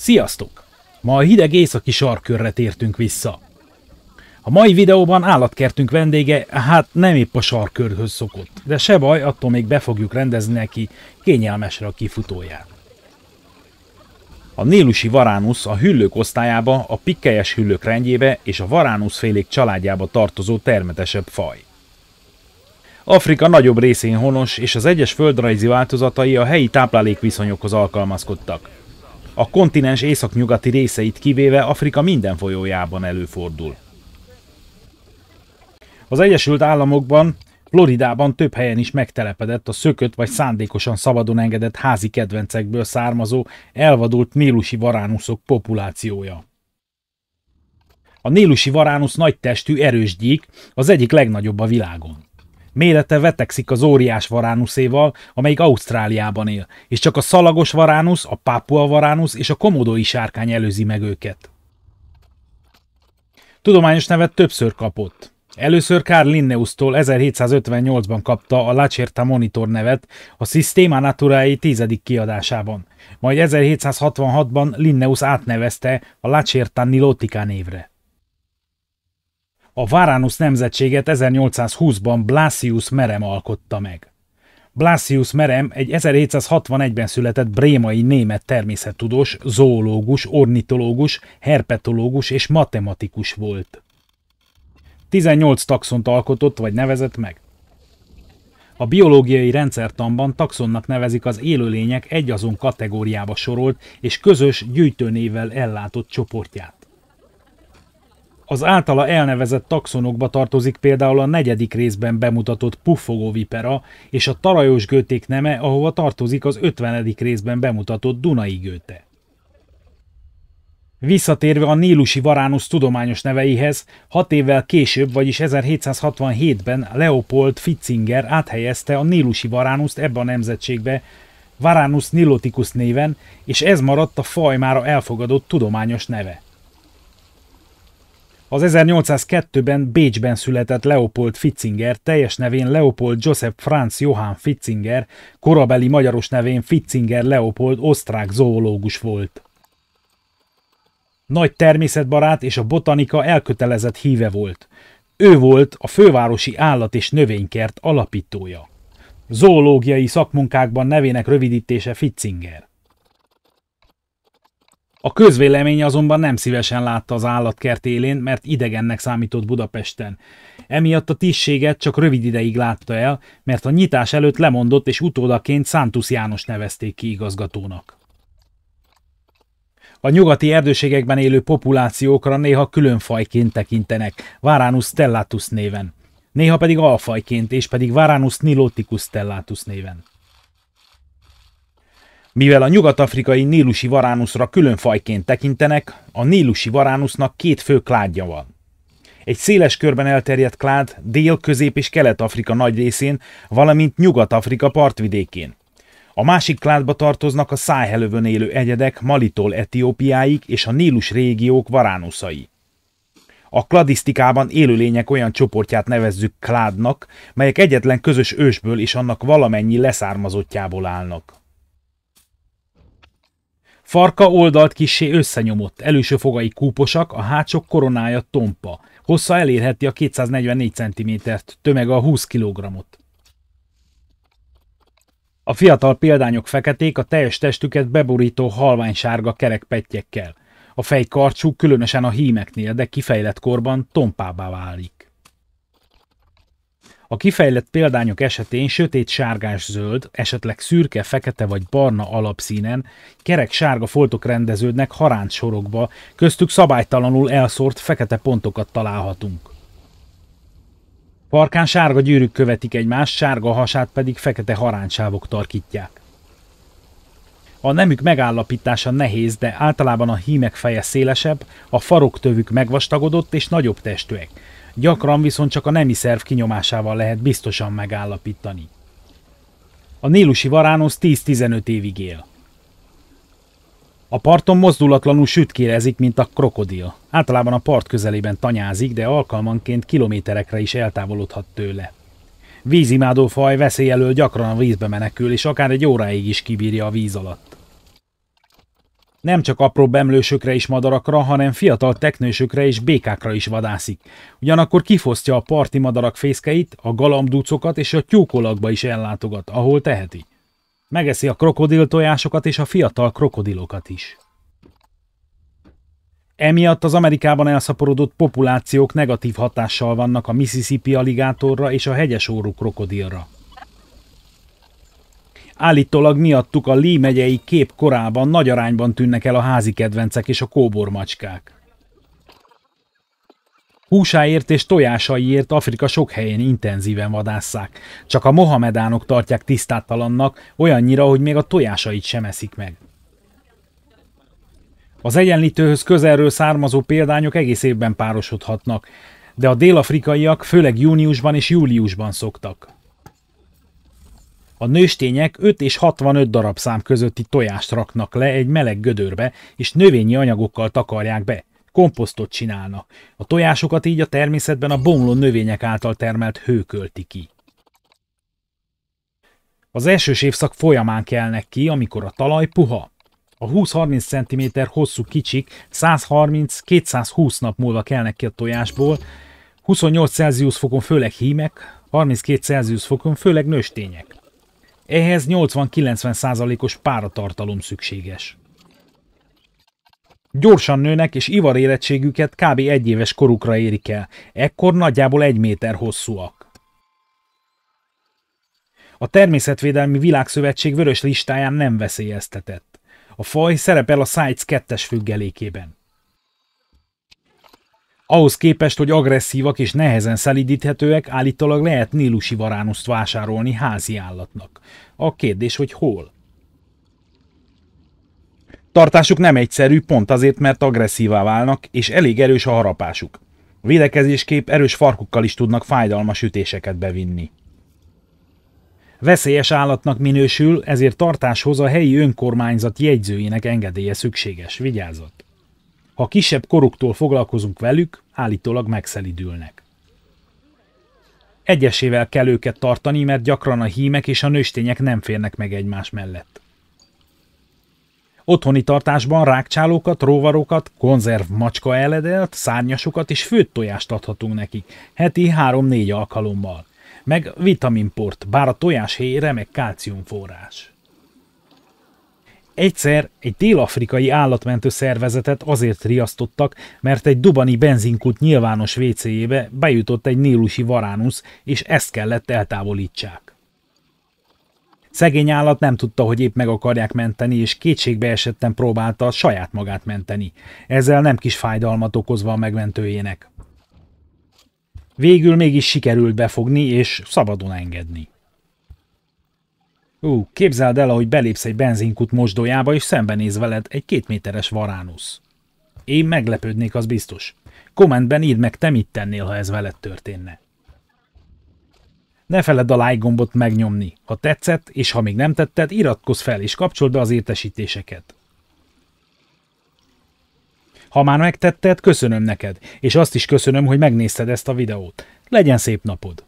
Sziasztok! Ma a hideg északi sarkkörre tértünk vissza. A mai videóban állatkertünk vendége hát nem épp a sarkkörhöz szokott, de se baj, attól még be fogjuk rendezni neki kényelmesre a kifutóját. A nílusi varánusz a hüllők osztályába, a pikkelyes hüllők rendjébe és a varánuszfélék családjába tartozó termetesebb faj. Afrika nagyobb részén honos, és az egyes földrajzi változatai a helyi táplálékviszonyokhoz alkalmazkodtak. A kontinens északnyugati részeit kivéve Afrika minden folyójában előfordul. Az Egyesült Államokban, Floridában több helyen is megtelepedett a szökött vagy szándékosan szabadon engedett házi kedvencekből származó, elvadult nílusi varánuszok populációja. A nílusi varánusz nagytestű, erős gyík, az egyik legnagyobb a világon. Mérete vetekszik az óriás varánuszéval, amelyik Ausztráliában él, és csak a szalagos varánusz, a pápua varánusz és a komodói sárkány előzi meg őket. Tudományos nevet többször kapott. Először Carl Linnaeustól 1758-ban kapta a Lacerta Monitor nevet a Systema Naturae 10. kiadásában, majd 1766-ban Linnaeus átnevezte a Lacerta Nilotica névre. A Varanus nemzetséget 1820-ban Blasius Merem alkotta meg. Blasius Merem egy 1761-ben született brémai német természettudós, zoológus, ornitológus, herpetológus és matematikus volt. 18 taxont alkotott vagy nevezett meg. A biológiai rendszertanban taxonnak nevezik az élőlények egyazon kategóriába sorolt és közös gyűjtőnévvel ellátott csoportját. Az általa elnevezett taxonokba tartozik például a 4. részben bemutatott puffogóvipera és a tarajos gőték neme, ahova tartozik az 50. részben bemutatott dunai gőte. Visszatérve a nílusi varánusz tudományos neveihez, 6 évvel később, vagyis 1767-ben Leopold Fitzinger áthelyezte a nílusi varánuszt ebbe a nemzetségbe Varanus niloticus néven, és ez maradt a faj mára elfogadott tudományos neve. Az 1802-ben Bécsben született Leopold Fitzinger, teljes nevén Leopold Joseph Franz Johann Fitzinger, korabeli magyaros nevén Fitzinger Leopold osztrák zoológus volt. Nagy természetbarát és a botanika elkötelezett híve volt. Ő volt a fővárosi állat- és növénykert alapítója. Zoológiai szakmunkákban nevének rövidítése Fitzinger. A közvélemény azonban nem szívesen látta az állatkert élén, mert idegennek számított Budapesten. Emiatt a tisztséget csak rövid ideig látta el, mert a nyitás előtt lemondott és utódaként Szántusz János nevezték ki igazgatónak. A nyugati erdőségekben élő populációkra néha külön fajként tekintenek, Varanus stellatus néven, néha pedig alfajként, és pedig Varanus niloticus stellatus néven. Mivel a nyugat-afrikai nílusi varánuszra külön fajként tekintenek, a nílusi varánusznak 2 fő kládja van. Egy széles körben elterjedt klád Dél-, Közép- és Kelet-Afrika nagy részén, valamint Nyugat-Afrika partvidékén. A másik kládba tartoznak a Száhelövön élő egyedek Malitól Etiópiáig és a Nílus régiók varánuszai. A kladisztikában élőlények olyan csoportját nevezzük kládnak, melyek egyetlen közös ősből és annak valamennyi leszármazottjából állnak. Farka oldalt kissé összenyomott, előső fogai kúposak, a hátsó koronája tompa, hossza elérheti a 244 cm-t, tömege a 20 kg-ot. A fiatal példányok feketék, a teljes testüket beborító halványsárga kerek pettyekkel. A fej karcsú, különösen a hímeknél, de kifejlett korban tompává válik. A kifejlett példányok esetén sötét sárgás-zöld, esetleg szürke, fekete vagy barna alapszínen kerek sárga foltok rendeződnek haránc sorokba, köztük szabálytalanul elszórt fekete pontokat találhatunk. Farkán sárga gyűrűk követik egymást, sárga hasát pedig fekete haráncsávok tarkítják. A nemük megállapítása nehéz, de általában a hímek feje szélesebb, a faroktövük megvastagodott és nagyobb testűek. Gyakran viszont csak a nemi szerv kinyomásával lehet biztosan megállapítani. A nílusi varánusz 10-15 évig él. A parton mozdulatlanul sütkérezik, mint a krokodil. Általában a part közelében tanyázik, de alkalmanként kilométerekre is eltávolodhat tőle. Vízimádó faj, veszély elől gyakran a vízbe menekül, és akár egy óráig is kibírja a víz alatt. Nem csak apró emlősökre és madarakra, hanem fiatal teknősökre és békákra is vadászik. Ugyanakkor kifosztja a parti madarak fészkeit, a galambducokat és a tyúkolakba is ellátogat, ahol teheti. Megeszi a krokodiltojásokat és a fiatal krokodilokat is. Emiatt az Amerikában elszaporodott populációk negatív hatással vannak a Mississippi aligátorra és a hegyesórú krokodilra. Állítólag miattuk a Lee megyei Kép korában nagy arányban tűnnek el a házi kedvencek és a kóbormacskák. Húsáért és tojásaiért Afrika sok helyén intenzíven vadásszák, csak a mohamedánok tartják tisztátalannak, olyannyira, hogy még a tojásait sem eszik meg. Az egyenlítőhöz közelről származó példányok egész évben párosodhatnak, de a dél-afrikaiak főleg júniusban és júliusban szoktak. A nőstények 5 és 65 darabszám közötti tojást raknak le egy meleg gödörbe, és növényi anyagokkal takarják be. Komposztot csinálnak. A tojásokat így a természetben a bomló növények által termelt hő költi ki. Az elsős évszak folyamán kelnek ki, amikor a talaj puha. A 20-30 cm hosszú kicsik 130-220 nap múlva kelnek ki a tojásból, 28 Celsius fokon főleg hímek, 32 Celsius fokon főleg nőstények. Ehhez 80-90%-os páratartalom szükséges. Gyorsan nőnek és ivarérettségüket kb. 1 éves korukra érik el, ekkor nagyjából 1 méter hosszúak. A Természetvédelmi Világszövetség vörös listáján nem veszélyeztetett. A faj szerepel a CITES 2-es függelékében. Ahhoz képest, hogy agresszívak és nehezen szelídíthetőek, állítólag lehet nílusi varánuszt vásárolni házi állatnak. A kérdés, hogy hol? Tartásuk nem egyszerű, pont azért, mert agresszívá válnak, és elég erős a harapásuk. Védekezésképp erős farkukkal is tudnak fájdalmas ütéseket bevinni. Veszélyes állatnak minősül, ezért tartáshoz a helyi önkormányzat jegyzőjének engedélye szükséges. Vigyázzat! Ha kisebb koruktól foglalkozunk velük, állítólag megszelidülnek. Egyesével kell őket tartani, mert gyakran a hímek és a nőstények nem férnek meg egymás mellett. Otthoni tartásban rákcsálókat, rovarokat, konzerv macska eledelt, szárnyasokat és főtt tojást adhatunk nekik, heti 3-4 alkalommal. Meg vitaminport, bár a tojáshéj remek kálciumforrás. Egyszer egy dél-afrikai állatmentő szervezetet azért riasztottak, mert egy dubani benzinkút nyilvános WC-jébe bejutott egy nílusi varánusz, és ezt kellett eltávolítsák. Szegény állat nem tudta, hogy épp meg akarják menteni, és kétségbe esetten próbálta saját magát menteni, ezzel nem kis fájdalmat okozva a megmentőjének. Végül mégis sikerült befogni és szabadon engedni. Képzeld el, ahogy belépsz egy benzinkút mosdójába, és szembenéz veled egy 2 méteres varánusz. Én meglepődnék, az biztos. Kommentben írd meg, te mit tennél, ha ez veled történne. Ne feledd a like gombot megnyomni. Ha tetszett, és ha még nem tetted, iratkozz fel, és kapcsold be az értesítéseket. Ha már megtetted, köszönöm neked, és azt is köszönöm, hogy megnézted ezt a videót. Legyen szép napod!